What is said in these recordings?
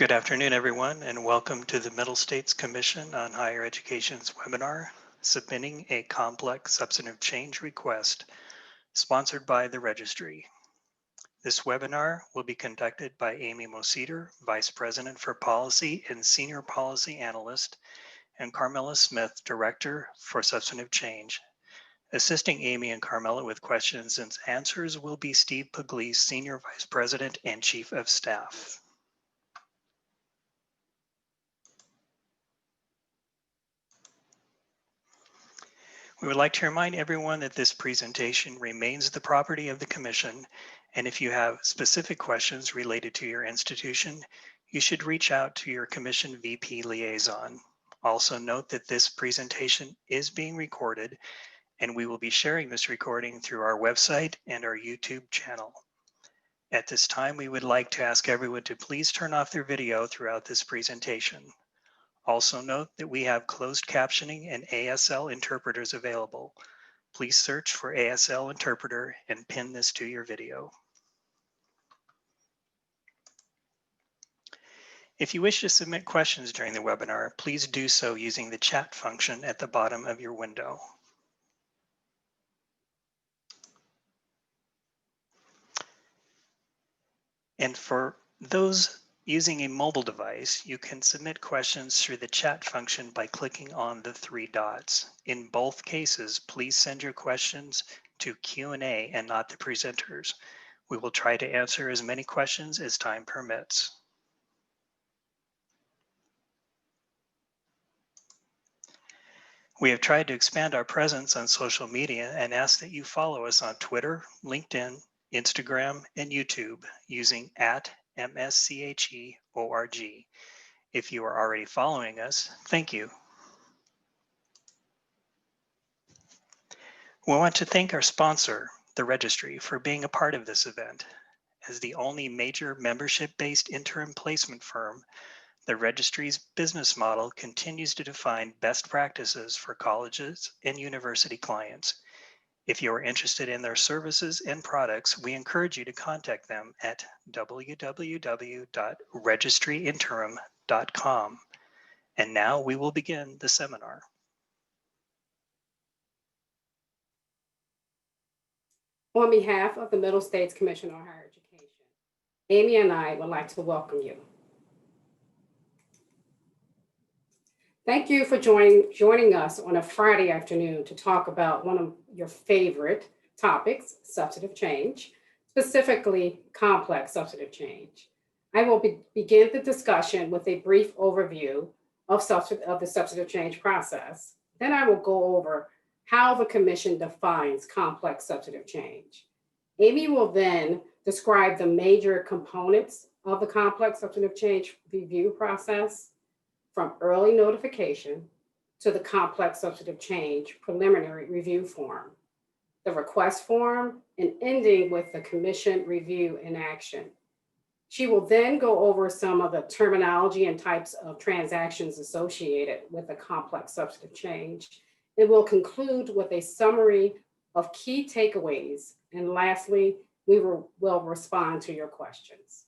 Good afternoon, everyone, and welcome to the Middle States Commission on Higher Education's webinar, Submitting a Complex Substantive Change Request, sponsored by the Registry. This webinar will be conducted by Amy Moseder, Vice President for Policy and Senior Policy Analyst, and Carmela Smith, Director for Substantive Change. Assisting Amy and Carmela with questions and answers will be Steve Pugliese, Senior Vice President and Chief of Staff. We would like to remind everyone that this presentation remains the property of the Commission, and if you have specific questions related to your institution, you should reach out to your Commission VP liaison. Also note that this presentation is being recorded, and we will be sharing this recording through our website and our YouTube channel. At this time, we would like to ask everyone to please turn off their video throughout this presentation. Also note that we have closed captioning and ASL interpreters available. Please search for ASL interpreter and pin this to your video. If you wish to submit questions during the webinar, please do so using the chat function at the bottom of your window. And for those using a mobile device, you can submit questions through the chat function by clicking on the three dots. In both cases, please send your questions to Q&A and not the presenters. We will try to answer as many questions as time permits. We have tried to expand our presence on social media and ask that you follow us on Twitter, LinkedIn, Instagram, and YouTube using @MSCHEORG. If you are already following us, thank you. We want to thank our sponsor, the Registry, for being a part of this event. As the only major membership-based interim placement firm, the Registry's business model continues to define best practices for colleges and university clients. If you are interested in their services and products, we encourage you to contact them at www.registryinterim.com. And now we will begin the seminar. On behalf of the Middle States Commission on Higher Education, Amy and I would like to welcome you. Thank you for joining us on a Friday afternoon to talk about one of your favorite topics, substantive change, specifically complex substantive change. I will begin the discussion with a brief overview of the substantive change process. Then I will go over how the Commission defines complex substantive change. Amy will then describe the major components of the complex substantive change review process, from early notification to the complex substantive change preliminary review form, the request form, and ending with the Commission review in action. She will then go over some of the terminology and types of transactions associated with the complex substantive change. It will conclude with a summary of key takeaways. And lastly, we will respond to your questions.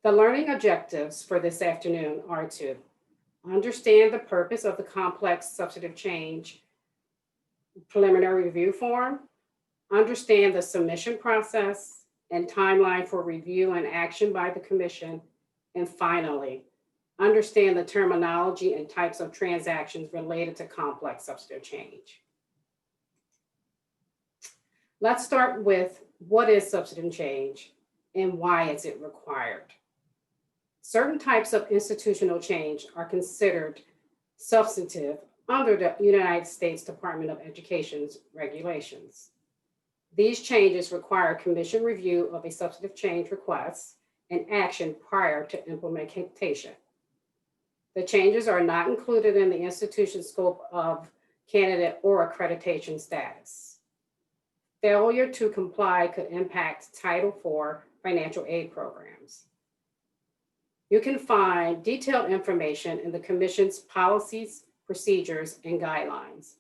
The learning objectives for this afternoon are to understand the purpose of the complex substantive change preliminary review form, understand the submission process and timeline for review and action by the Commission, and finally, understand the terminology and types of transactions related to complex substantive change. Let's start with what is substantive change and why is it required? Certain types of institutional change are considered substantive under the United States Department of Education's regulations. These changes require Commission review of a substantive change request and action prior to implementation. The changes are not included in the institution's scope of candidate or accreditation status. Failure to comply could impact Title IV financial aid programs. You can find detailed information in the Commission's policies, procedures, and guidelines.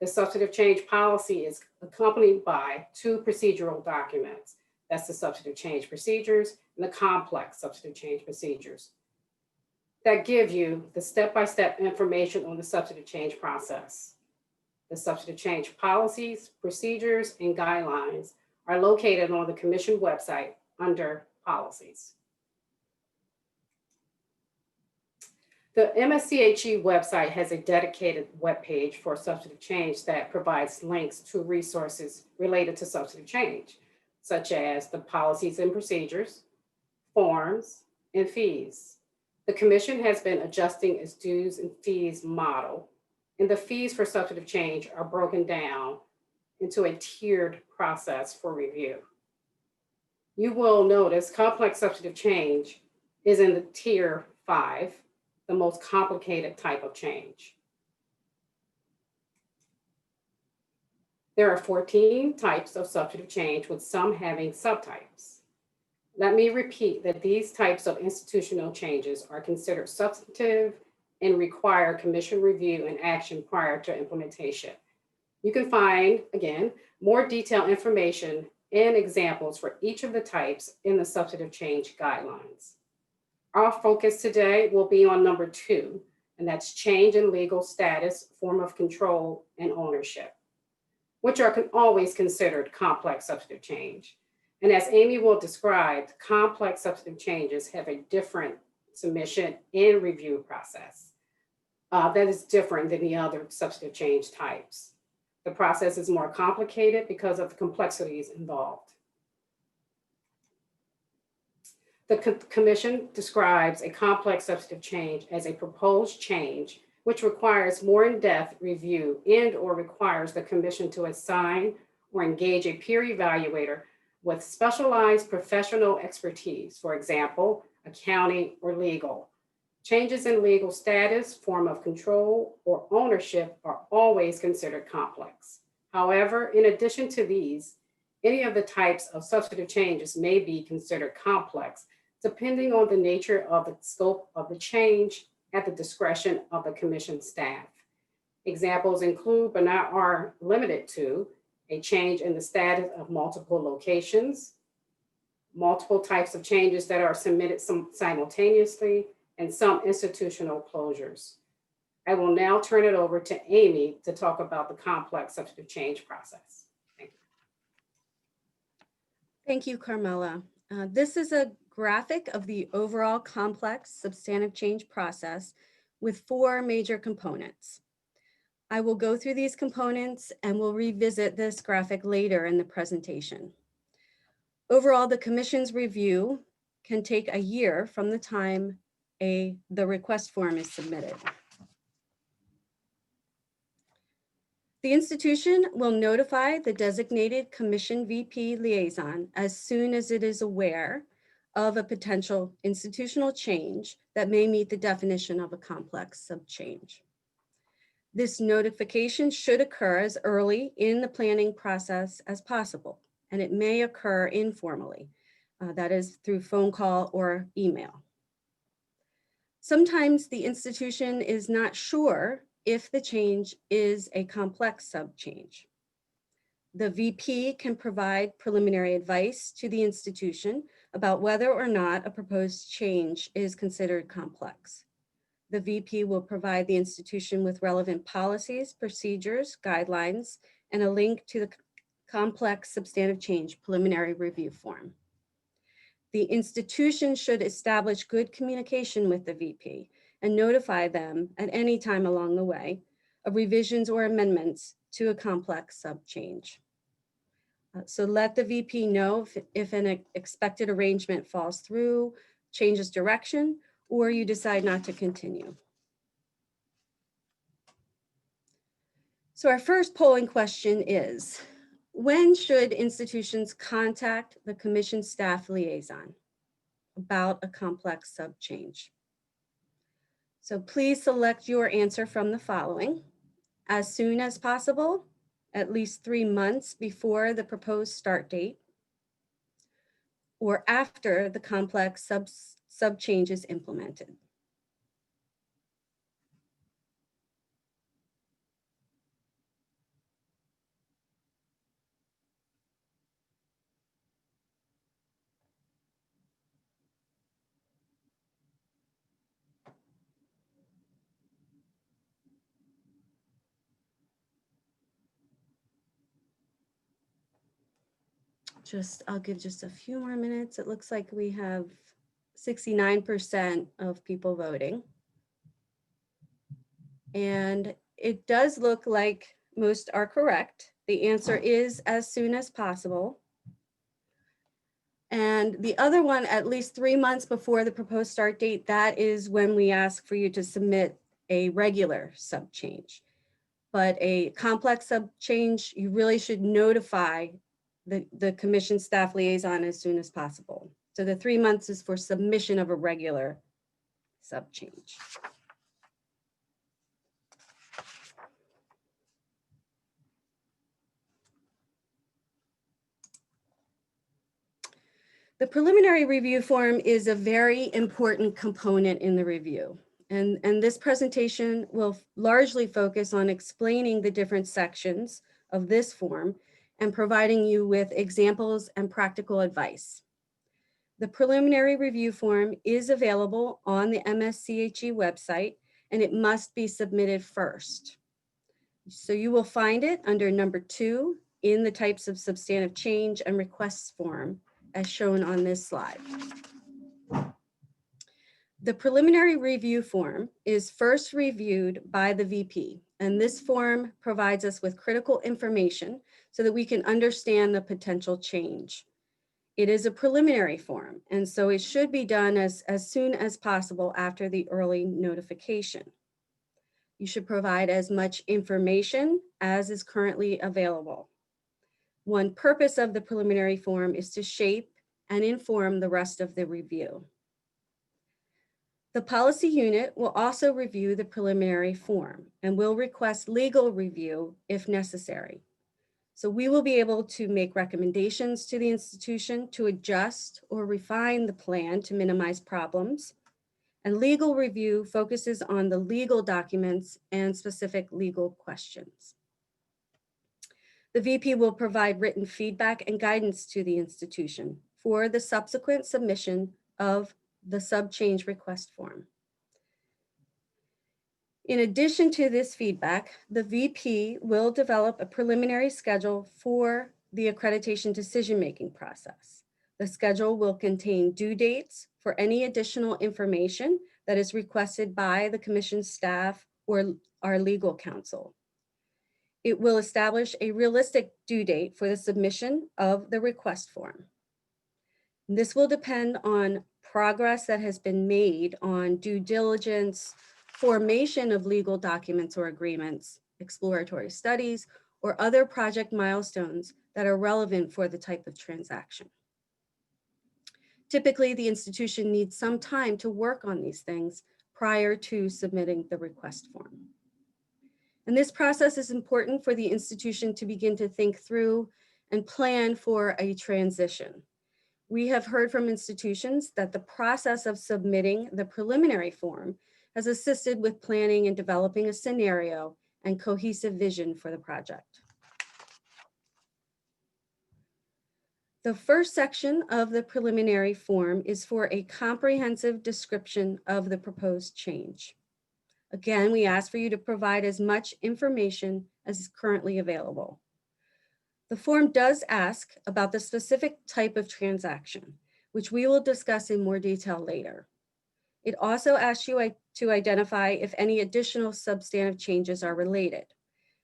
The substantive change policy is accompanied by 2 procedural documents, that's the substantive change procedures, and the complex substantive change procedures that give you the step-by-step information on the substantive change process. The substantive change policies, procedures, and guidelines are located on the Commission website under Policies. The MSCHE website has a dedicated webpage for substantive change that provides links to resources related to substantive change, such as the policies and procedures, forms, and fees. The Commission has been adjusting its dues and fees model, and the fees for substantive change are broken down into a tiered process for review. You will notice complex substantive change is in the tier 5, the most complicated type of change. There are 14 types of substantive change, with some having subtypes. Let me repeat that these types of institutional changes are considered substantive and require Commission review and action prior to implementation. You can find, again, more detailed information and examples for each of the types in the substantive change guidelines. Our focus today will be on number 2, and that's change in legal status, form of control, and ownership, which are always considered complex substantive change. And as Amy will describe, complex substantive changes have a different submission and review process that is different than the other substantive change types. The process is more complicated because of the complexities involved. The Commission describes a complex substantive change as a proposed change which requires more in-depth review and/or requires the Commission to assign or engage a peer evaluator with specialized professional expertise, for example, accounting or legal. Changes in legal status, form of control, or ownership are always considered complex. However, in addition to these, any of the types of substantive changes may be considered complex, depending on the nature of the scope of the change at the discretion of the Commission staff. Examples include, but are limited to, a change in the status of multiple locations, multiple types of changes that are submitted simultaneously, and some institutional closures. I will now turn it over to Amy to talk about the complex substantive change process. Thank you. Thank you, Carmela. This is a graphic of the overall complex substantive change process with 4 major components. I will go through these components and we'll revisit this graphic later in the presentation. Overall, the Commission's review can take a year from the time the request form is submitted. The institution will notify the designated Commission VP liaison as soon as it is aware of a potential institutional change that may meet the definition of a complex sub-change. This notification should occur as early in the planning process as possible, and it may occur informally, that is through phone call or email. Sometimes the institution is not sure if the change is a complex sub-change. The VP can provide preliminary advice to the institution about whether or not a proposed change is considered complex. The VP will provide the institution with relevant policies, procedures, guidelines, and a link to the complex substantive change preliminary review form. The institution should establish good communication with the VP and notify them at any time along the way of revisions or amendments to a complex sub-change. So let the VP know if an expected arrangement falls through, changes direction, or you decide not to continue. So our first polling question is, when should institutions contact the Commission staff liaison about a complex sub-change? So please select your answer from the following: as soon as possible, at least 3 months before the proposed start date, or after the complex sub-change is implemented. I'll give just a few more minutes. It looks like we have 69% of people voting. And it does look like most are correct. The answer is as soon as possible. And the other one, at least 3 months before the proposed start date, that is when we ask for you to submit a regular sub change. But a complex sub change, you really should notify the commission staff liaison as soon as possible. So the 3 months is for submission of a regular sub change. The preliminary review form is a very important component in the review. And this presentation will largely focus on explaining the different sections of this form and providing you with examples and practical advice. The preliminary review form is available on the MSCHE website, and it must be submitted first. So you will find it under number 2 in the types of substantive change and requests form, as shown on this slide. The preliminary review form is first reviewed by the VP, and this form provides us with critical information so that we can understand the potential change. It is a preliminary form, and so it should be done as soon as possible after the early notification. You should provide as much information as is currently available. One purpose of the preliminary form is to shape and inform the rest of the review. The policy unit will also review the preliminary form and will request legal review if necessary. So we will be able to make recommendations to the institution to adjust or refine the plan to minimize problems. And legal review focuses on the legal documents and specific legal questions. The VP will provide written feedback and guidance to the institution for the subsequent submission of the sub-change request form. In addition to this feedback, the VP will develop a preliminary schedule for the accreditation decision-making process. The schedule will contain due dates for any additional information that is requested by the commission staff or our legal counsel. It will establish a realistic due date for the submission of the request form. This will depend on progress that has been made on due diligence, formation of legal documents or agreements, exploratory studies, or other project milestones that are relevant for the type of transaction. Typically, the institution needs some time to work on these things prior to submitting the request form. And this process is important for the institution to begin to think through and plan for a transition. We have heard from institutions that the process of submitting the preliminary form has assisted with planning and developing a scenario and cohesive vision for the project. The first section of the preliminary form is for a comprehensive description of the proposed change. Again, we ask for you to provide as much information as is currently available. The form does ask about the specific type of transaction, which we will discuss in more detail later. It also asks you to identify if any additional substantive changes are related.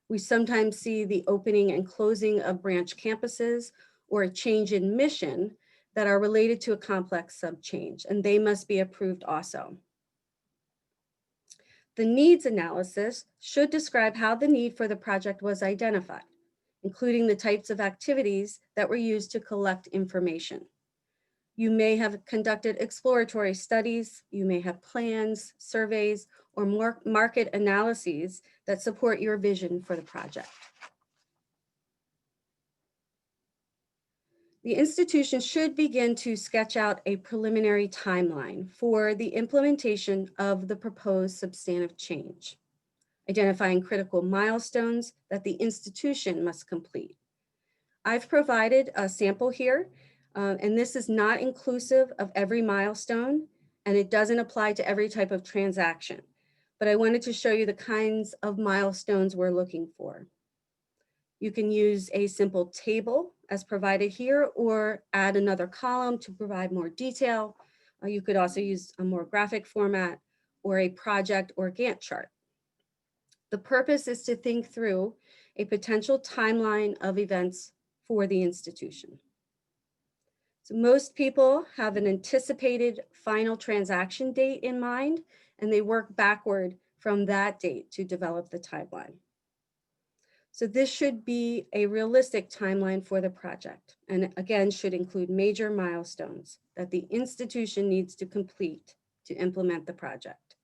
We sometimes see the opening and closing of branch campuses or a change in mission that are related to a complex sub-change, and they must be approved also. The needs analysis should describe how the need for the project was identified, including the types of activities that were used to collect information. You may have conducted exploratory studies, you may have plans, surveys, or more market analyses that support your vision for the project. The institution should begin to sketch out a preliminary timeline for the implementation of the proposed substantive change, identifying critical milestones that the institution must complete. I've provided a sample here, and this is not inclusive of every milestone, and it doesn't apply to every type of transaction, but I wanted to show you the kinds of milestones we're looking for. You can use a simple table as provided here, or add another column to provide more detail. You could also use a more graphic format or a project or Gantt chart. The purpose is to think through a potential timeline of events for the institution. So most people have an anticipated final transaction date in mind, and they work backward from that date to develop the timeline. So this should be a realistic timeline for the project, and again, should include major milestones that the institution needs to complete to implement the project.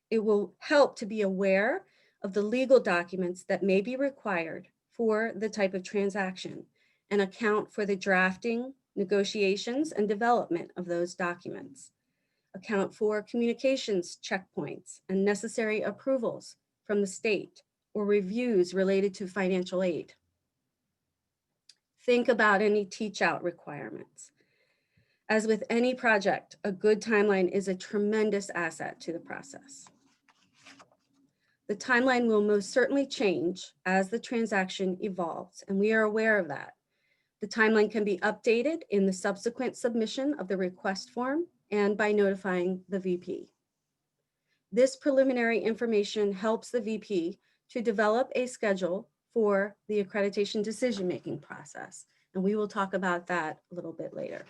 It will help to be aware of the legal documents that may be required for the type of transaction and account for the drafting, negotiations, and development of those documents. Account for communications checkpoints and necessary approvals from the state or reviews related to financial aid. Think about any teach-out requirements. As with any project, a good timeline is a tremendous asset to the process. The timeline will most certainly change as the transaction evolves, and we are aware of that. The timeline can be updated in the subsequent submission of the request form and by notifying the VP. This preliminary information helps the VP to develop a schedule for the accreditation decision-making process, and we will talk about that a little bit later.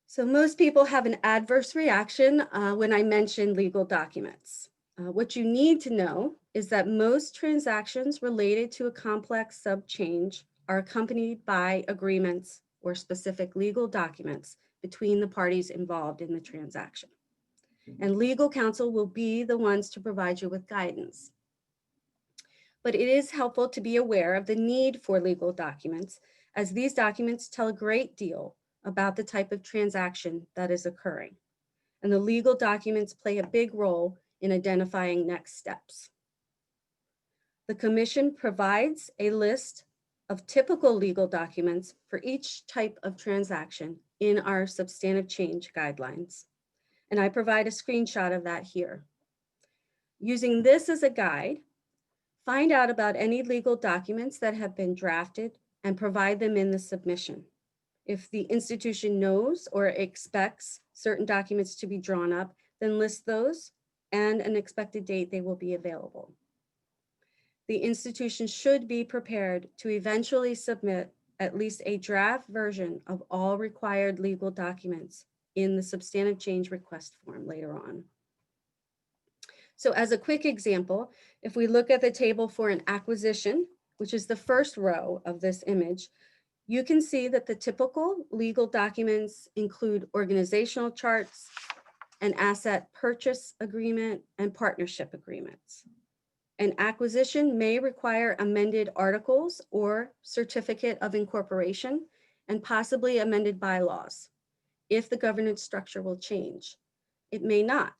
So most people have an adverse reaction when I mention legal documents. What you need to know is that most transactions related to a complex sub-change are accompanied by agreements or specific legal documents between the parties involved in the transaction. And legal counsel will be the ones to provide you with guidance. But it is helpful to be aware of the need for legal documents, as these documents tell a great deal about the type of transaction that is occurring. And the legal documents play a big role in identifying next steps. The Commission provides a list of typical legal documents for each type of transaction in our substantive change guidelines. And I provide a screenshot of that here. Using this as a guide, find out about any legal documents that have been drafted and provide them in the submission. If the institution knows or expects certain documents to be drawn up, then list those and an expected date they will be available. The institution should be prepared to eventually submit at least a draft version of all required legal documents in the Substantive Change Request Form later on. So as a quick example, if we look at the table for an acquisition, which is the first row of this image, you can see that the typical legal documents include organizational charts, an asset purchase agreement, and partnership agreements. An acquisition may require amended articles or certificate of incorporation and possibly amended bylaws if the governance structure will change. It may not,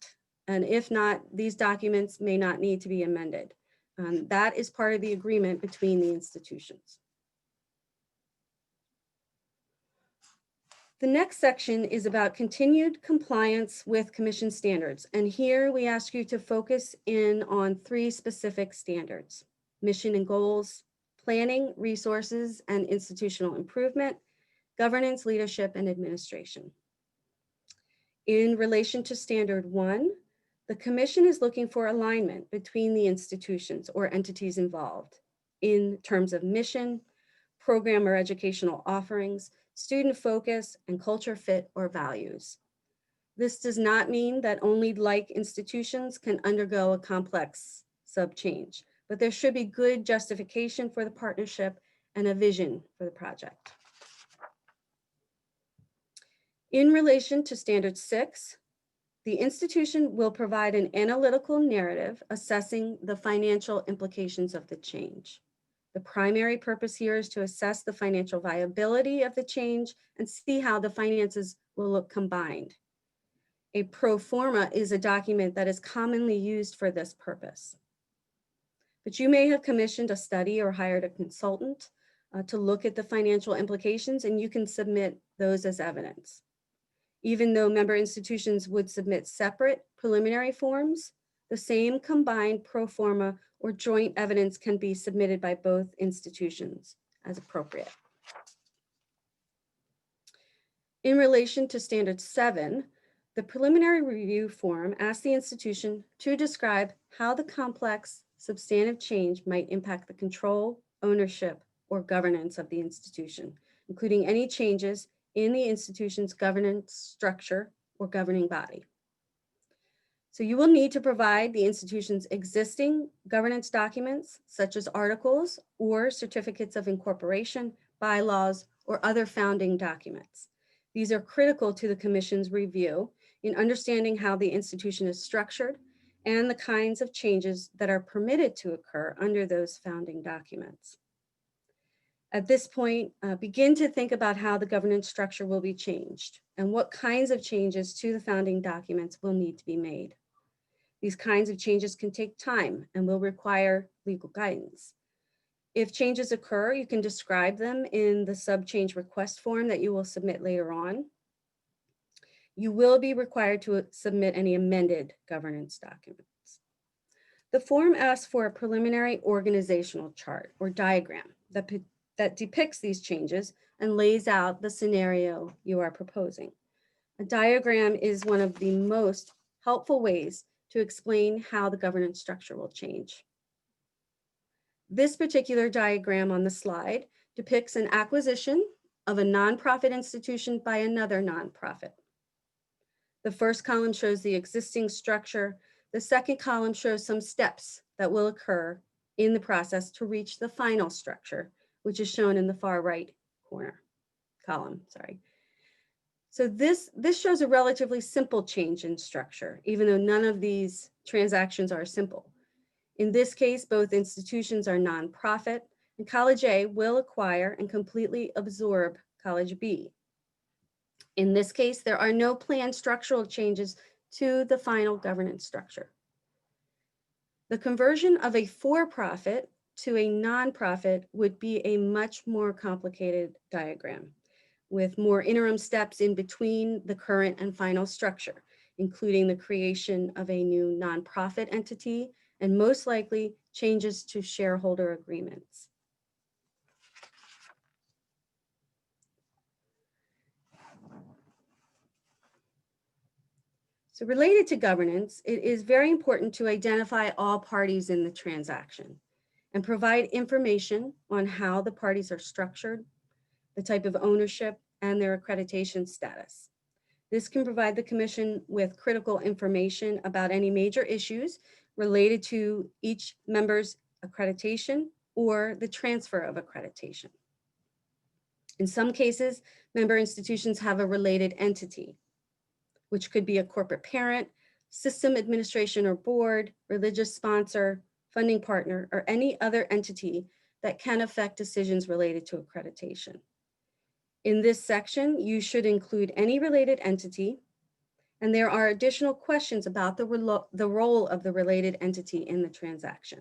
and if not, these documents may not need to be amended. That is part of the agreement between the institutions. The next section is about continued compliance with Commission standards. And here we ask you to focus in on 3 specific standards: mission and goals, planning, resources, and institutional improvement, governance, leadership, and administration. In relation to standard 1, the Commission is looking for alignment between the institutions or entities involved in terms of mission, program or educational offerings, student focus, and culture fit or values. This does not mean that only like institutions can undergo a complex sub-change, but there should be good justification for the partnership and a vision for the project. In relation to standard 6, the institution will provide an analytical narrative assessing the financial implications of the change. The primary purpose here is to assess the financial viability of the change and see how the finances will look combined. A pro forma is a document that is commonly used for this purpose. But you may have commissioned a study or hired a consultant to look at the financial implications, and you can submit those as evidence. Even though member institutions would submit separate preliminary forms, the same combined pro forma or joint evidence can be submitted by both institutions as appropriate. In relation to Standard 7, the preliminary review form asks the institution to describe how the complex substantive change might impact the control, ownership, or governance of the institution, including any changes in the institution's governance structure or governing body. So you will need to provide the institution's existing governance documents, such as articles or certificates of incorporation, bylaws, or other founding documents. These are critical to the Commission's review in understanding how the institution is structured and the kinds of changes that are permitted to occur under those founding documents. At this point, begin to think about how the governance structure will be changed and what kinds of changes to the founding documents will need to be made. These kinds of changes can take time and will require legal guidance. If changes occur, you can describe them in the sub-change request form that you will submit later on. You will be required to submit any amended governance documents. The form asks for a preliminary organizational chart or diagram that depicts these changes and lays out the scenario you are proposing. A diagram is one of the most helpful ways to explain how the governance structure will change. This particular diagram on the slide depicts an acquisition of a nonprofit institution by another nonprofit. The first column shows the existing structure. The second column shows some steps that will occur in the process to reach the final structure, which is shown in the far right column. So this shows a relatively simple change in structure, even though none of these transactions are simple. In this case, both institutions are nonprofit, and College A will acquire and completely absorb College B. In this case, there are no planned structural changes to the final governance structure. The conversion of a for-profit to a nonprofit would be a much more complicated diagram, with more interim steps in between the current and final structure, including the creation of a new nonprofit entity and most likely changes to shareholder agreements. So related to governance, it is very important to identify all parties in the transaction and provide information on how the parties are structured, the type of ownership, and their accreditation status. This can provide the Commission with critical information about any major issues related to each member's accreditation or the transfer of accreditation. In some cases, member institutions have a related entity, which could be a corporate parent, system administration or board, religious sponsor, funding partner, or any other entity that can affect decisions related to accreditation. In this section, you should include any related entity, and there are additional questions about the role of the related entity in the transaction.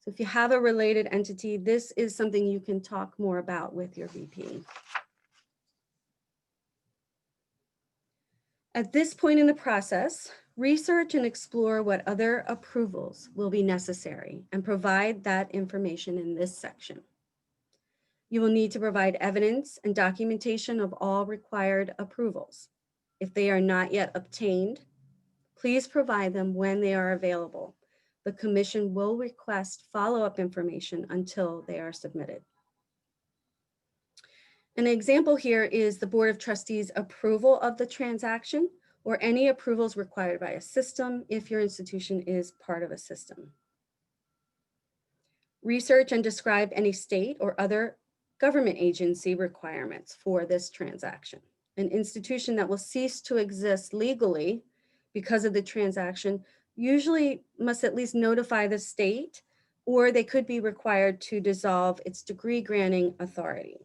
So if you have a related entity, this is something you can talk more about with your VP. At this point in the process, research and explore what other approvals will be necessary and provide that information in this section. You will need to provide evidence and documentation of all required approvals. If they are not yet obtained, please provide them when they are available. The Commission will request follow-up information until they are submitted. An example here is the Board of Trustees' approval of the transaction or any approvals required by a system if your institution is part of a system. Research and describe any state or other government agency requirements for this transaction. An institution that will cease to exist legally because of the transaction usually must at least notify the state, or they could be required to dissolve its degree granting authority.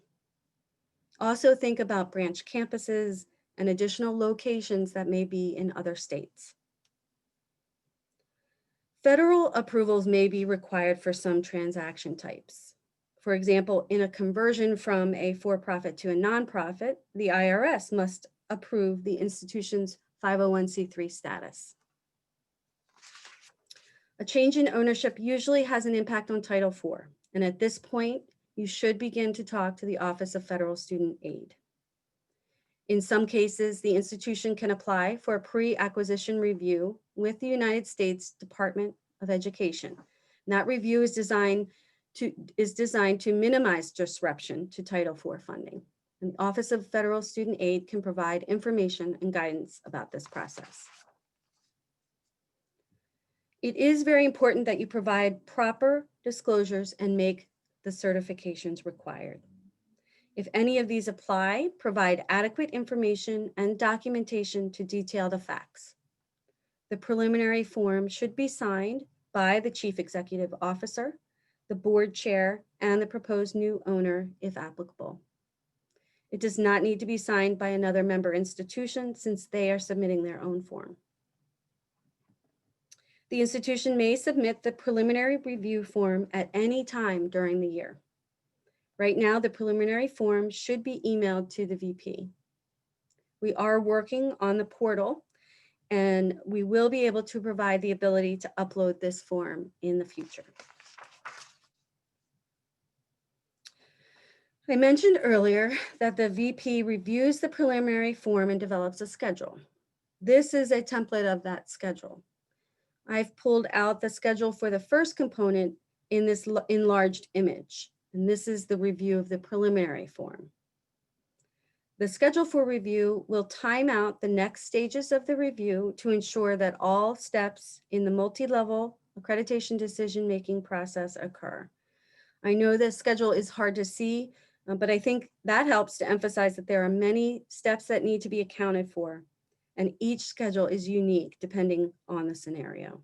Also think about branch campuses and additional locations that may be in other states. Federal approvals may be required for some transaction types. For example, in a conversion from a for-profit to a nonprofit, the IRS must approve the institution's 501c3 status. A change in ownership usually has an impact on Title IV, and at this point, you should begin to talk to the Office of Federal Student Aid. In some cases, the institution can apply for a pre-acquisition review with the United States Department of Education. And that review is designed to minimize disruption to Title IV funding. And the Office of Federal Student Aid can provide information and guidance about this process. It is very important that you provide proper disclosures and make the certifications required. If any of these apply, provide adequate information and documentation to detail the facts. The preliminary form should be signed by the Chief Executive Officer, the board chair, and the proposed new owner, if applicable. It does not need to be signed by another member institution since they are submitting their own form. The institution may submit the preliminary review form at any time during the year. Right now, the preliminary form should be emailed to the VP. We are working on the portal, and we will be able to provide the ability to upload this form in the future. I mentioned earlier that the VP reviews the preliminary form and develops a schedule. This is a template of that schedule. I've pulled out the schedule for the first component in this enlarged image, and this is the review of the preliminary form. The schedule for review will time out the next stages of the review to ensure that all steps in the multi-level accreditation decision-making process occur. I know this schedule is hard to see, but I think that helps to emphasize that there are many steps that need to be accounted for, and each schedule is unique depending on the scenario.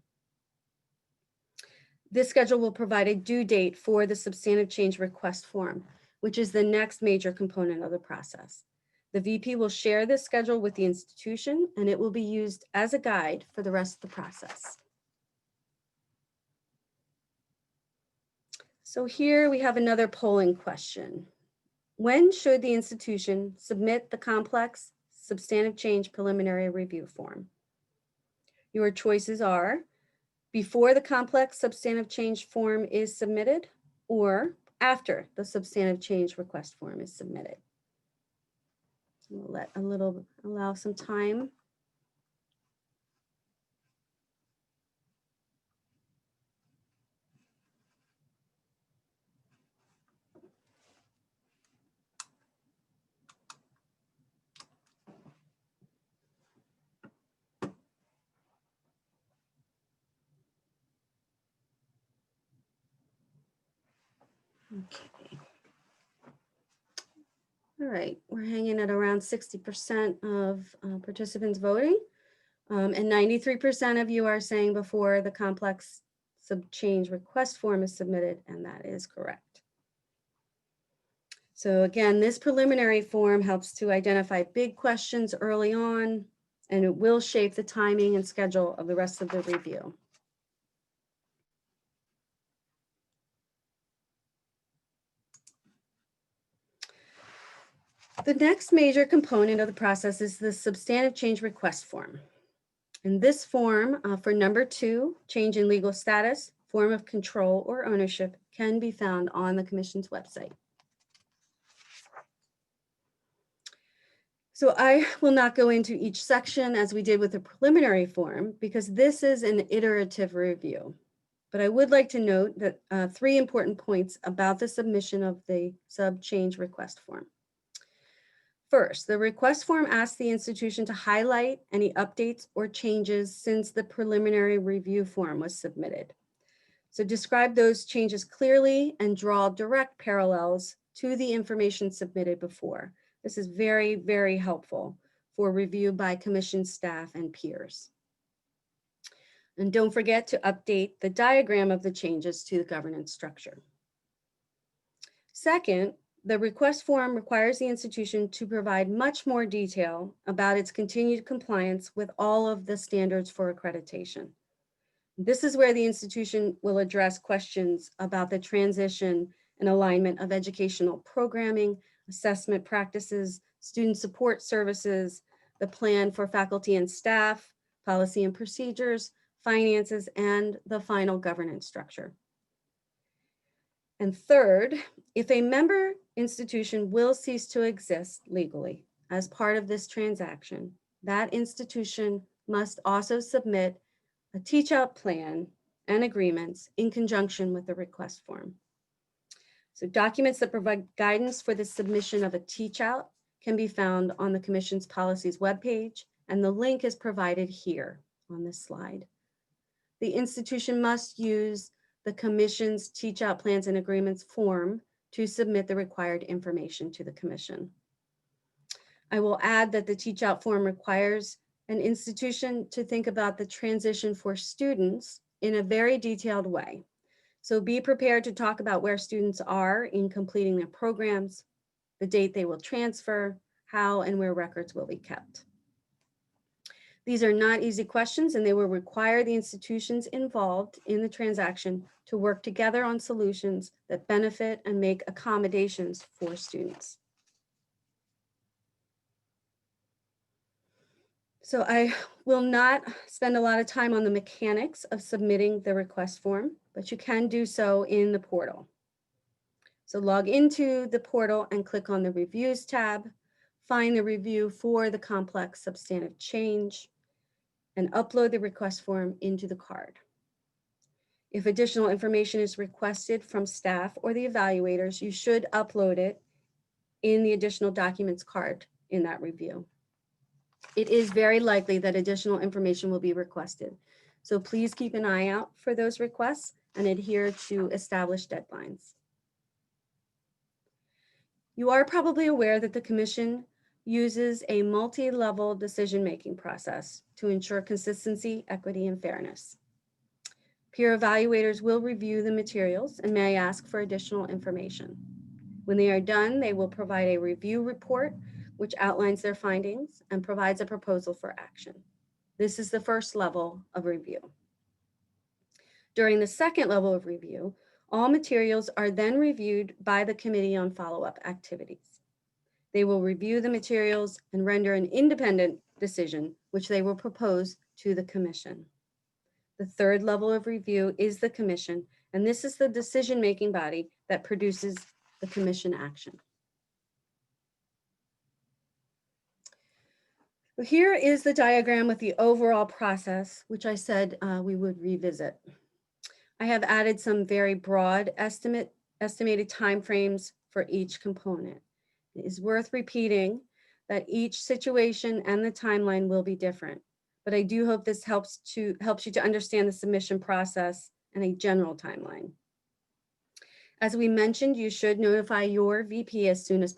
This schedule will provide a due date for the Substantive Change Request Form, which is the next major component of the process. The VP will share this schedule with the institution, and it will be used as a guide for the rest of the process. So here we have another polling question. When should the institution submit the complex substantive change preliminary review form? Your choices are before the complex substantive change form is submitted or after the substantive change request form is submitted. We'll allow some time. Okay. All right, we're hanging at around 60% of participants voting, and 93% of you are saying before the complex change request form is submitted, and that is correct. So again, this preliminary form helps to identify big questions early on, and it will shape the timing and schedule of the rest of the review. The next major component of the process is the Substantive Change Request Form. And this form for number 2, change in legal status, form of control or ownership, can be found on the Commission's website. So I will not go into each section as we did with the preliminary form because this is an iterative review. But I would like to note that 3 important points about the submission of the sub-change request form. First, the request form asks the institution to highlight any updates or changes since the preliminary review form was submitted. So describe those changes clearly and draw direct parallels to the information submitted before. This is very, very helpful for review by commission staff and peers. And don't forget to update the diagram of the changes to the governance structure. Second, the request form requires the institution to provide much more detail about its continued compliance with all of the standards for accreditation. This is where the institution will address questions about the transition and alignment of educational programming, assessment practices, student support services, the plan for faculty and staff, policy and procedures, finances, and the final governance structure. And third, if a member institution will cease to exist legally as part of this transaction, that institution must also submit a teach-out plan and agreements in conjunction with the request form. So documents that provide guidance for the submission of a teach-out can be found on the Commission's policies webpage, and the link is provided here on this slide. The institution must use the Commission's teach-out plans and agreements form to submit the required information to the Commission. I will add that the teach-out form requires an institution to think about the transition for students in a very detailed way. So be prepared to talk about where students are in completing their programs, the date they will transfer, how and where records will be kept. These are not easy questions, and they will require the institutions involved in the transaction to work together on solutions that benefit and make accommodations for students. So I will not spend a lot of time on the mechanics of submitting the request form, but you can do so in the portal. So log into the portal and click on the Reviews tab, find the review for the complex substantive change, and upload the request form into the card. If additional information is requested from staff or the evaluators, you should upload it in the additional documents card in that review. It is very likely that additional information will be requested. So please keep an eye out for those requests and adhere to established deadlines. You are probably aware that the Commission uses a multi-level decision-making process to ensure consistency, equity, and fairness. Peer evaluators will review the materials and may ask for additional information. When they are done, they will provide a review report which outlines their findings and provides a proposal for action. This is the first level of review. During the second level of review, all materials are then reviewed by the Committee on Follow-up Activities. They will review the materials and render an independent decision, which they will propose to the Commission. The third level of review is the Commission, and this is the decision-making body that produces the Commission action. Here is the diagram with the overall process, which I said we would revisit. I have added some very broad estimated timeframes for each component. It is worth repeating that each situation and the timeline will be different, but I do hope this helps you to understand the submission process and a general timeline. As we mentioned, you should notify your VP as soon as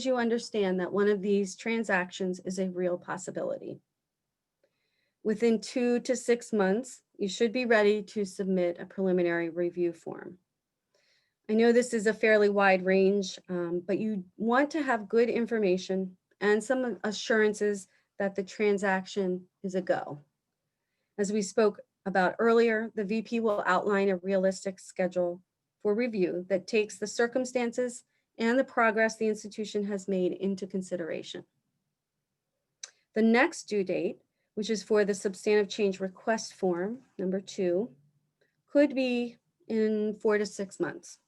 you understand that one of these transactions is a real possibility. Within 2 to 6 months, you should be ready to submit a preliminary review form. I know this is a fairly wide range, but you want to have good information and some assurances that the transaction is a go. As we spoke about earlier, the VP will outline a realistic schedule for review that takes the circumstances and the progress the institution has made into consideration. The next due date, which is for the Substantive Change Request Form, number 2, could be in 4 to 6 months.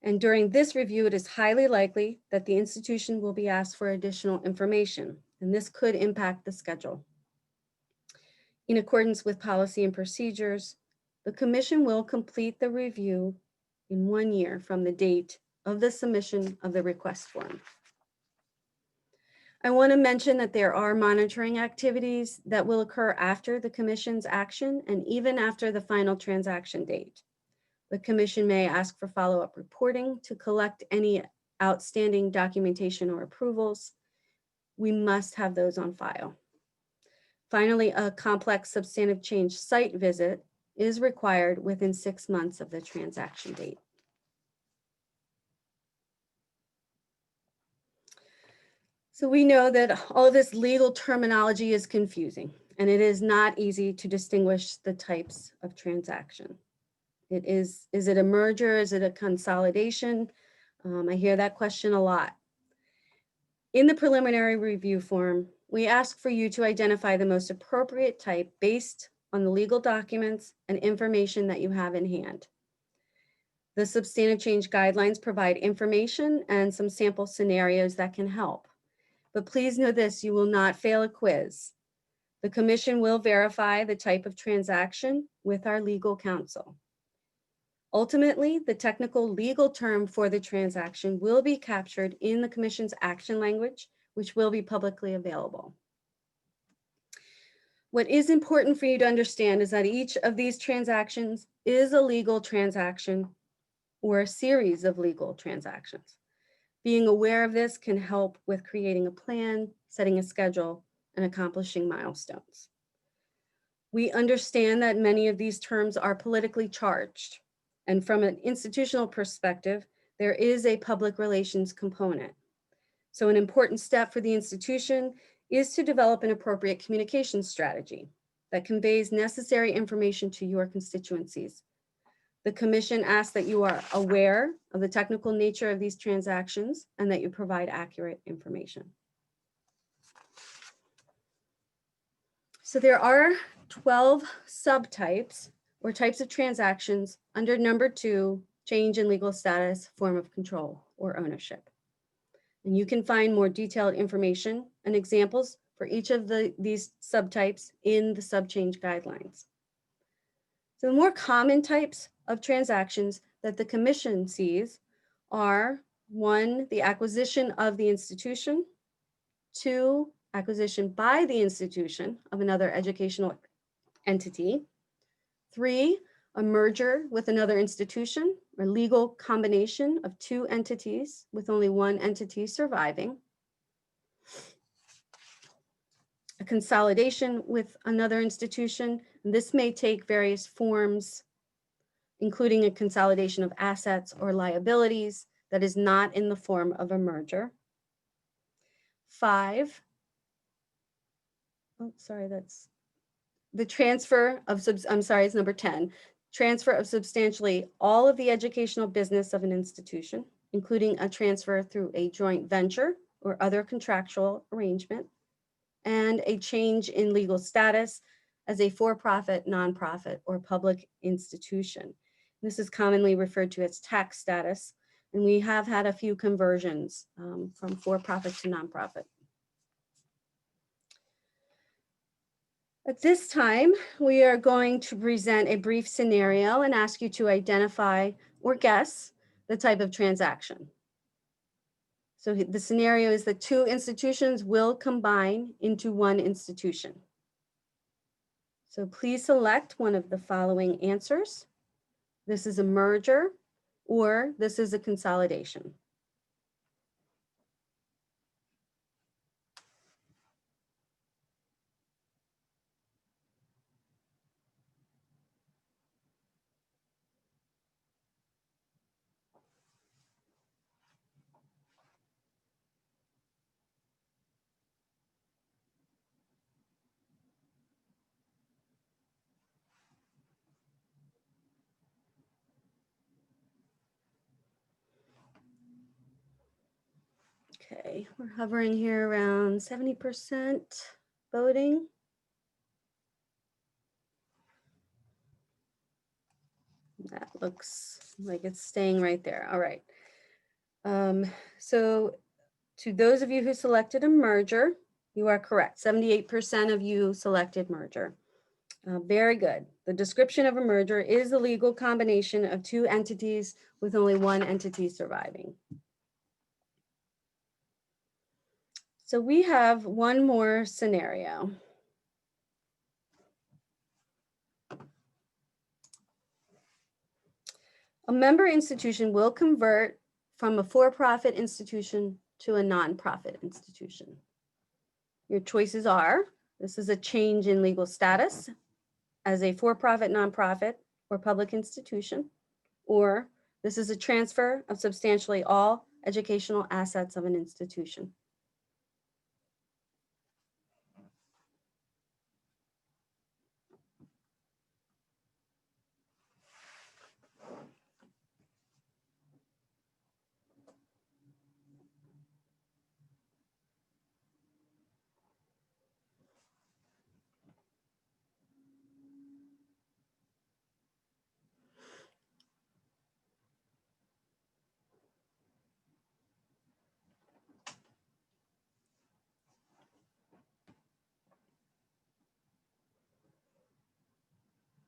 And during this review, it is highly likely that the institution will be asked for additional information, and this could impact the schedule. In accordance with policy and procedures, the Commission will complete the review in 1 year from the date of the submission of the request form. I want to mention that there are monitoring activities that will occur after the Commission's action and even after the final transaction date. The Commission may ask for follow-up reporting to collect any outstanding documentation or approvals. We must have those on file. Finally, a complex substantive change site visit is required within 6 months of the transaction date. So we know that all of this legal terminology is confusing, and it is not easy to distinguish the types of transaction. Is it a merger? Is it a consolidation? I hear that question a lot. In the preliminary review form, we ask for you to identify the most appropriate type based on the legal documents and information that you have in hand. The substantive change guidelines provide information and some sample scenarios that can help. But please know this, you will not fail a quiz. The commission will verify the type of transaction with our legal counsel. Ultimately, the technical legal term for the transaction will be captured in the commission's action language, which will be publicly available. What is important for you to understand is that each of these transactions is a legal transaction or a series of legal transactions. Being aware of this can help with creating a plan, setting a schedule, and accomplishing milestones. We understand that many of these terms are politically charged, and from an institutional perspective, there is a public relations component. So an important step for the institution is to develop an appropriate communication strategy that conveys necessary information to your constituencies. The commission asks that you are aware of the technical nature of these transactions and that you provide accurate information. So there are 12 subtypes or types of transactions under number 2, change in legal status, form of control or ownership. And you can find more detailed information and examples for each of these subtypes in the subchange guidelines. So the more common types of transactions that the commission sees are 1, the acquisition of the institution, 2, acquisition by the institution of another educational entity, 3, a merger with another institution or legal combination of 2 entities with only 1 entity surviving, a consolidation with another institution. And this may take various forms, including a consolidation of assets or liabilities that is not in the form of a merger. 5, that's the transfer of, it's number 10, transfer of substantially all of the educational business of an institution, including a transfer through a joint venture or other contractual arrangement, and a change in legal status as a for-profit, nonprofit, or public institution. This is commonly referred to as tax status, and we have had a few conversions from for-profit to nonprofit. At this time, we are going to present a brief scenario and ask you to identify or guess the type of transaction. So the scenario is that 2 institutions will combine into 1 institution. So please select one of the following answers. This is a merger, or this is a consolidation. Okay, we're hovering here around 70% voting. That looks like it's staying right there. All right. So to those of you who selected a merger, you are correct. 78% of you selected merger. Very good. The description of a merger is a legal combination of 2 entities with only 1 entity surviving. So we have one more scenario. A member institution will convert from a for-profit institution to a nonprofit institution. Your choices are, this is a change in legal status as a for-profit, nonprofit, or public institution, or this is a transfer of substantially all educational assets of an institution.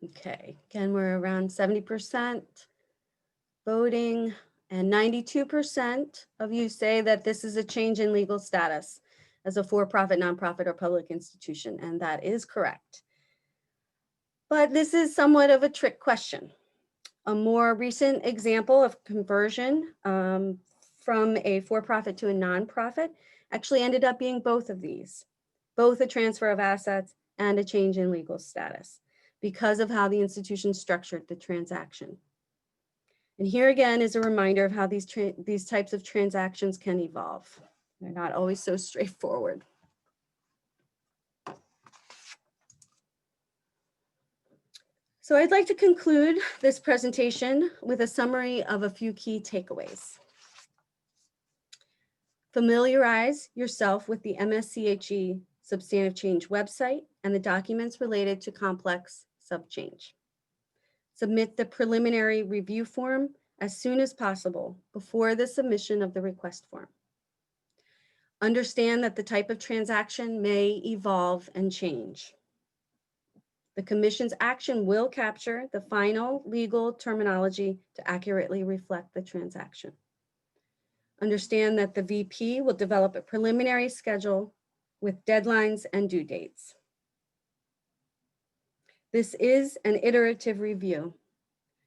Okay, again, we're around 70% voting, and 92% of you say that this is a change in legal status as a for-profit, nonprofit, or public institution, and that is correct. But this is somewhat of a trick question. A more recent example of conversion from a for-profit to a nonprofit actually ended up being both of these, both a transfer of assets and a change in legal status because of how the institution structured the transaction. And here again is a reminder of how these types of transactions can evolve. They're not always so straightforward. So I'd like to conclude this presentation with a summary of a few key takeaways. Familiarize yourself with the MSCHE Substantive Change website and the documents related to complex subchange. Submit the preliminary review form as soon as possible before the submission of the request form. Understand that the type of transaction may evolve and change. The Commission's action will capture the final legal terminology to accurately reflect the transaction. Understand that the VP will develop a preliminary schedule with deadlines and due dates. This is an iterative review.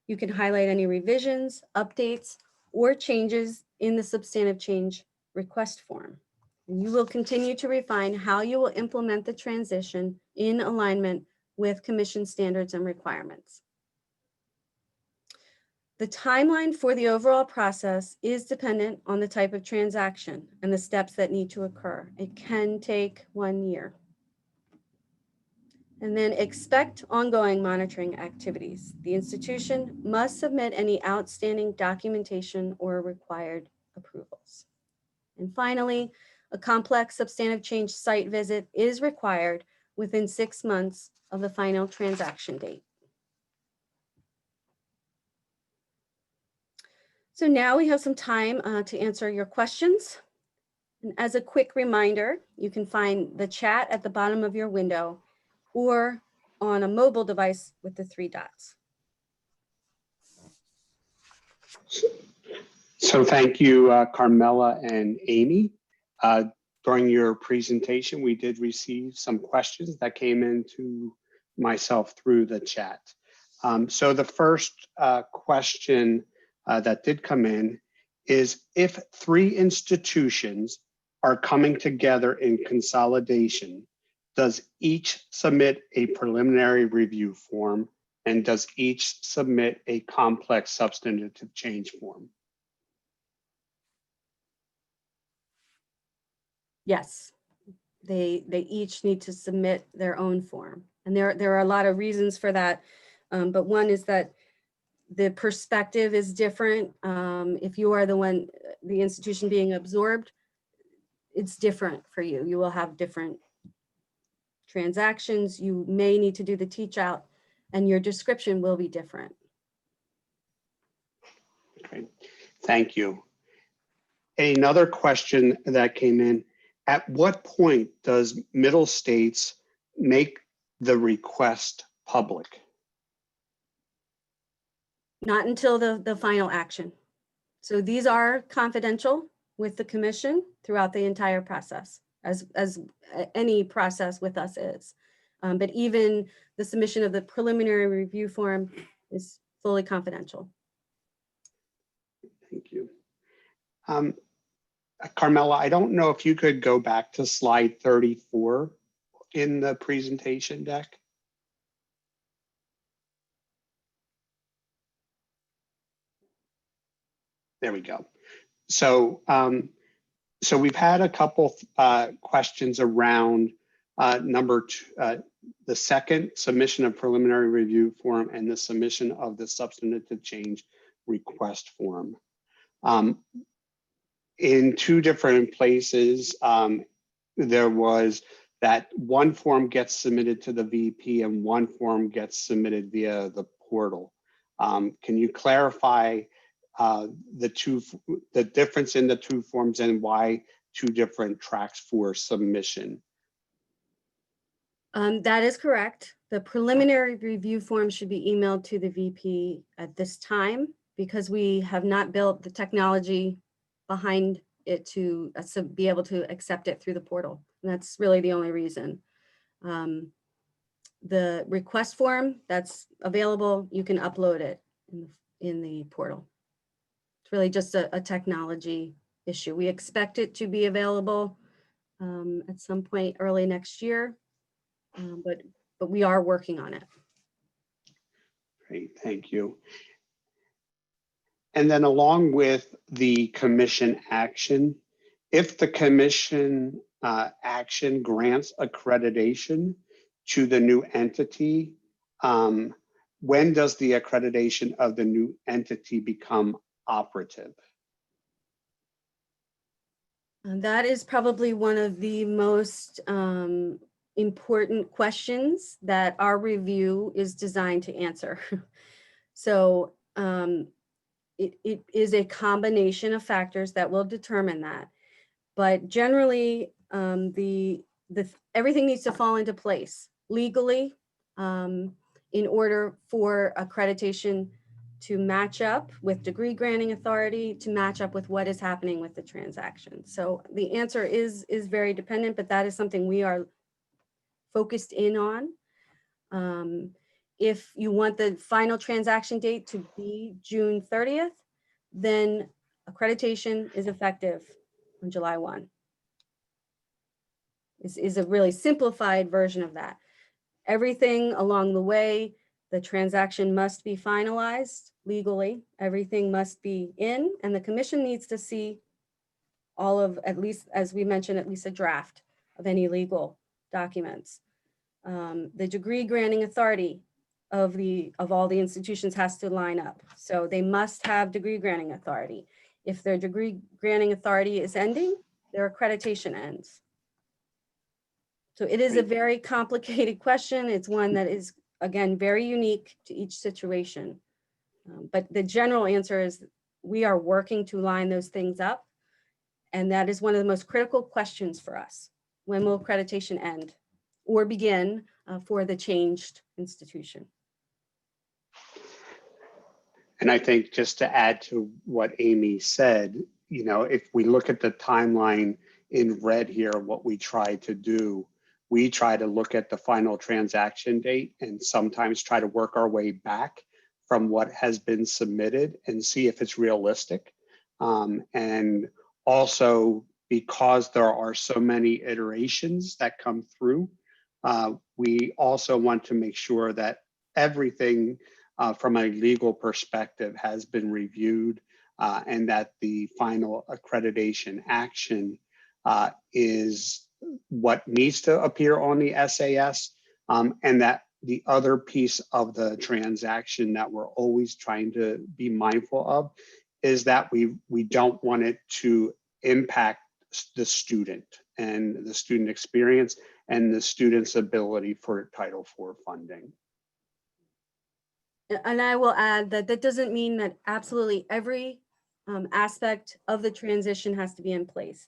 You can highlight any revisions, updates, or changes in the substantive change request form. And you will continue to refine how you will implement the transition in alignment with Commission standards and requirements. The timeline for the overall process is dependent on the type of transaction and the steps that need to occur. It can take 1 year. And then expect ongoing monitoring activities. The institution must submit any outstanding documentation or required approvals. And finally, a complex substantive change site visit is required within 6 months of the final transaction date. So now we have some time to answer your questions. And as a quick reminder, you can find the chat at the bottom of your window or on a mobile device with the 3 dots. So thank you, Carmela and Amy. During your presentation, we did receive some questions that came into myself through the chat. So the first question that did come in is, if 3 institutions are coming together in consolidation, does each submit a preliminary review form, and does each submit a complex substantive change form? Yes, they each need to submit their own form. And there are a lot of reasons for that. But one is that the perspective is different. If you are the institution being absorbed, it's different for you. You will have different transactions. You may need to do the teach out, and your description will be different. Okay, thank you. Another question that came in, at what point does Middle States make the request public? Not until the final action. So these are confidential with the Commission throughout the entire process, as any process with us is. But even the submission of the preliminary review form is fully confidential. Thank you. Carmela, I don't know if you could go back to slide 34 in the presentation deck. There we go. So, so we've had a couple questions around the second submission of preliminary review form and the submission of the substantive change request form. In 2 different places, there was that one form gets submitted to the VP and one form gets submitted via the portal. Can you clarify the difference in the 2 forms and why 2 different tracks for submission? That is correct. The preliminary review form should be emailed to the VP at this time because we have not built the technology behind it to be able to accept it through the portal. And that's really the only reason. The request form that's available, you can upload it in the portal. It's really just a technology issue. We expect it to be available at some point early next year, but we are working on it. Great, thank you. And then along with the commission action, if the commission action grants accreditation to the new entity, when does the accreditation of the new entity become operative? And that is probably one of the most important questions that our review is designed to answer. So it is a combination of factors that will determine that. But generally, everything needs to fall into place legally in order for accreditation to match up with degree granting authority, to match up with what is happening with the transaction. So the answer is very dependent, but that is something we are focused in on. If you want the final transaction date to be June 30th, then accreditation is effective on July 1. This is a really simplified version of that. Everything along the way, the transaction must be finalized legally. Everything must be in, and the commission needs to see all of, at least, as we mentioned, at least a draft of any legal documents. The degree granting authority of all the institutions has to line up. So they must have degree granting authority. If their degree granting authority is ending, their accreditation ends. So it is a very complicated question. It's one that is, again, very unique to each situation. But the general answer is we are working to line those things up. And that is one of the most critical questions for us. When will accreditation end or begin for the changed institution? And I think just to add to what Amy said, you know, if we look at the timeline in red here, what we try to do, we try to look at the final transaction date and sometimes try to work our way back from what has been submitted and see if it's realistic. And also, because there are so many iterations that come through, we also want to make sure that everything from a legal perspective has been reviewed and that the final accreditation action is what needs to appear on the SAS, and that the other piece of the transaction that we're always trying to be mindful of is that we don't want it to impact the student and the student experience and the student's ability for Title IV funding. And I will add that that doesn't mean that absolutely every aspect of the transition has to be in place.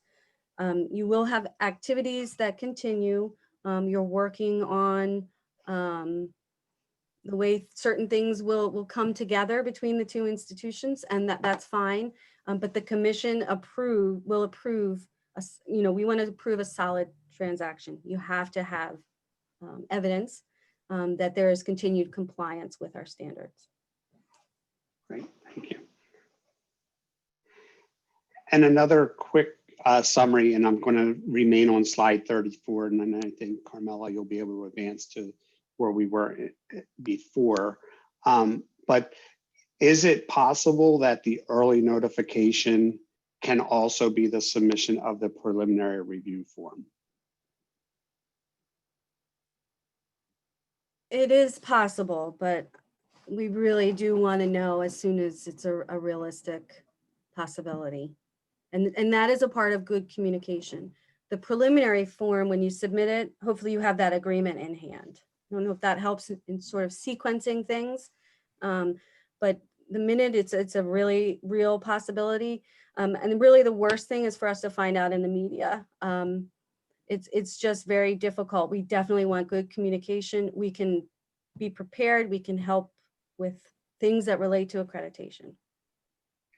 You will have activities that continue. You're working on the way certain things will come together between the two institutions, and that's fine. But the commission will approve, we want to approve a solid transaction. You have to have evidence that there is continued compliance with our standards. Great, thank you. And another quick summary, and I'm going to remain on slide 34, and then I think, Carmela, you'll be able to advance to where we were before. But is it possible that the early notification can also be the submission of the preliminary review form? It is possible, but we really do want to know as soon as it's a realistic possibility. And that is a part of good communication. The preliminary form, when you submit it, hopefully you have that agreement in hand. I don't know if that helps in sort of sequencing things, but the minute it's a really real possibility. And really the worst thing is for us to find out in the media. It's just very difficult. We definitely want good communication. We can be prepared. We can help with things that relate to accreditation.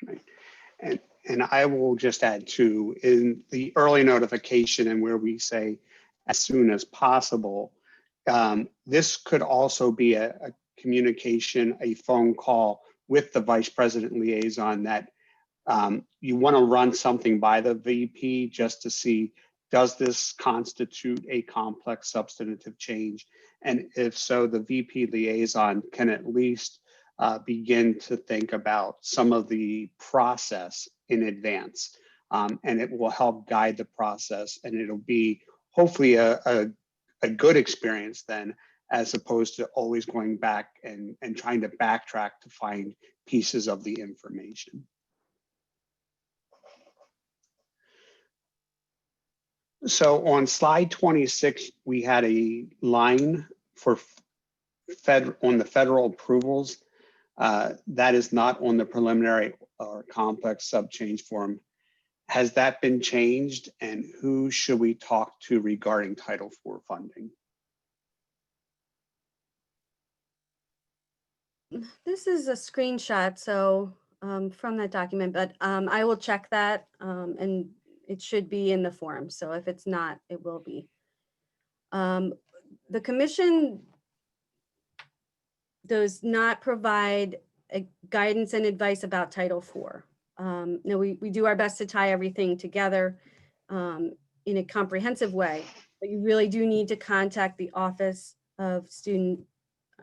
Right. And I will just add too, in the early notification and where we say as soon as possible, this could also be a communication, a phone call with the vice president liaison that you want to run something by the VP just to see, does this constitute a complex substantive change? And if so, the VP liaison can at least begin to think about some of the process in advance. And it will help guide the process, and it'll be hopefully a good experience then, as opposed to always going back and trying to backtrack to find pieces of the information. So on slide 26, we had a line for on the federal approvals. That is not on the preliminary or complex sub-change form. Has that been changed, and who should we talk to regarding Title IV funding? This is a screenshot, so from that document, but I will check that, and it should be in the form. So if it's not, it will be. The commission does not provide guidance and advice about Title IV. Now we do our best to tie everything together in a comprehensive way, but you really do need to contact the Office of Student,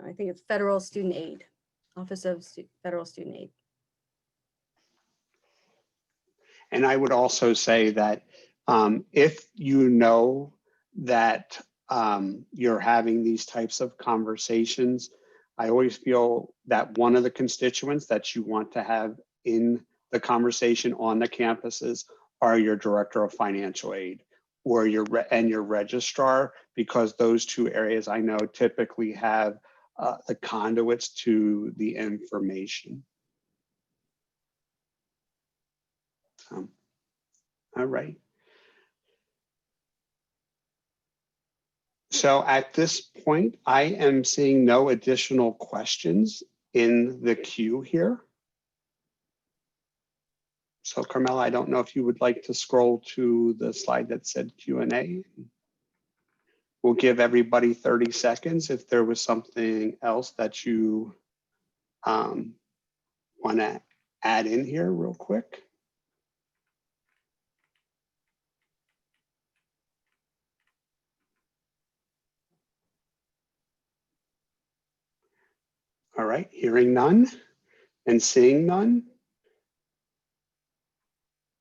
I think it's Federal Student Aid, Office of Federal Student Aid. And I would also say that if you know that you're having these types of conversations, I always feel that one of the constituents that you want to have in the conversation on the campuses are your director of financial aid or your registrar, because those two areas I know typically have the conduits to the information. All right. So at this point, I am seeing no additional questions in the queue here. So Carmela, I don't know if you would like to scroll to the slide that said Q&A. We'll give everybody 30 seconds if there was something else that you want to add in here real quick. All right, hearing none and seeing none.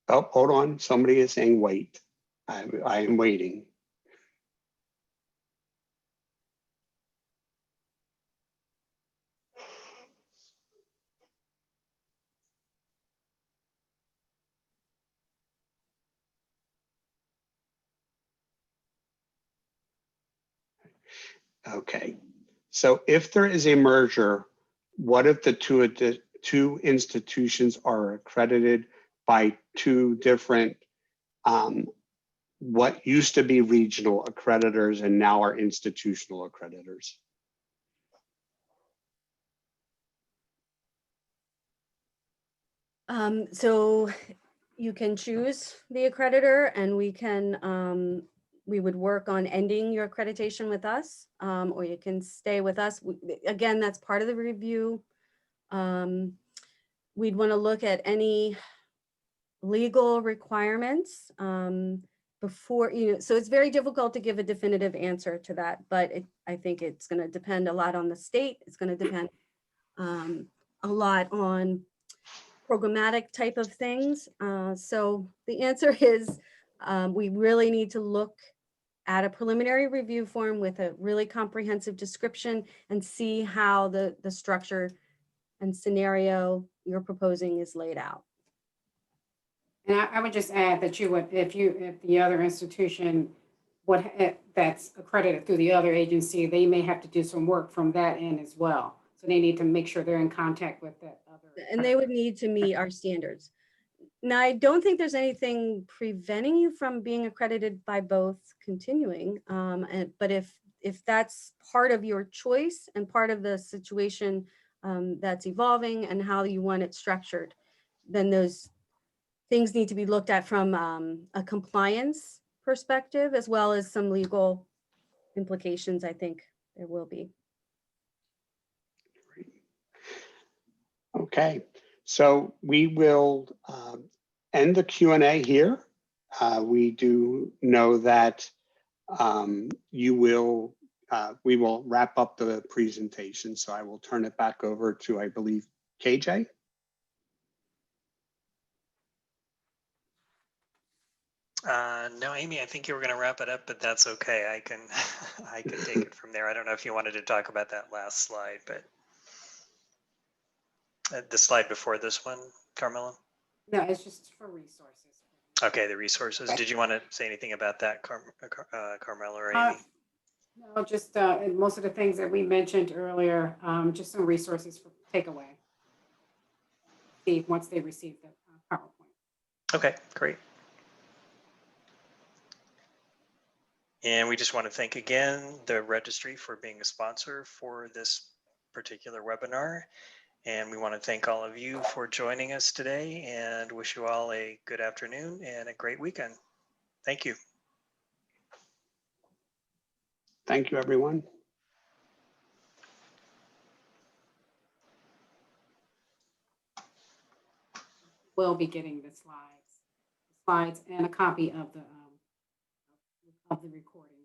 Oh, hold on, somebody is saying wait. I am waiting. Okay, so if there is a merger, what if the two institutions are accredited by two different, what used to be regional accreditors and now are institutional accreditors? So you can choose the accreditor, and we can, we would work on ending your accreditation with us, or you can stay with us. Again, that's part of the review. We'd want to look at any legal requirements before, so it's very difficult to give a definitive answer to that, but I think it's going to depend a lot on the state. It's going to depend a lot on programmatic type of things. So the answer is we really need to look at a preliminary review form with a really comprehensive description and see how the structure and scenario you're proposing is laid out. And I would just add that you would, if the other institution that's accredited through the other agency, they may have to do some work from that end as well. So they need to make sure they're in contact with that other. And they would need to meet our standards. Now, I don't think there's anything preventing you from being accredited by both continuing. But if that's part of your choice and part of the situation that's evolving and how you want it structured, then those things need to be looked at from a compliance perspective, as well as some legal implications, I think there will be. Okay, so we will end the Q&A here. We do know that we will wrap up the presentation, so I will turn it back over to, I believe, KJ. No, Amy, I think you were going to wrap it up, but that's okay. I can I can take it from there. I don't know if you wanted to talk about that last slide, but the slide before this one, Carmela? No, it's just for resources. Okay, the resources. Okay. Did you want to say anything about that, Carmela or Amy? No, just and most of the things that we mentioned earlier, just some resources for takeaway. See once they receive the PowerPoint. Okay, great. And we just want to thank again the registry for being a sponsor for this particular webinar. And we want to thank all of you for joining us today and wish you all a good afternoon and a great weekend. Thank you. Thank you, everyone. We'll be getting the slides and a copy of the recording.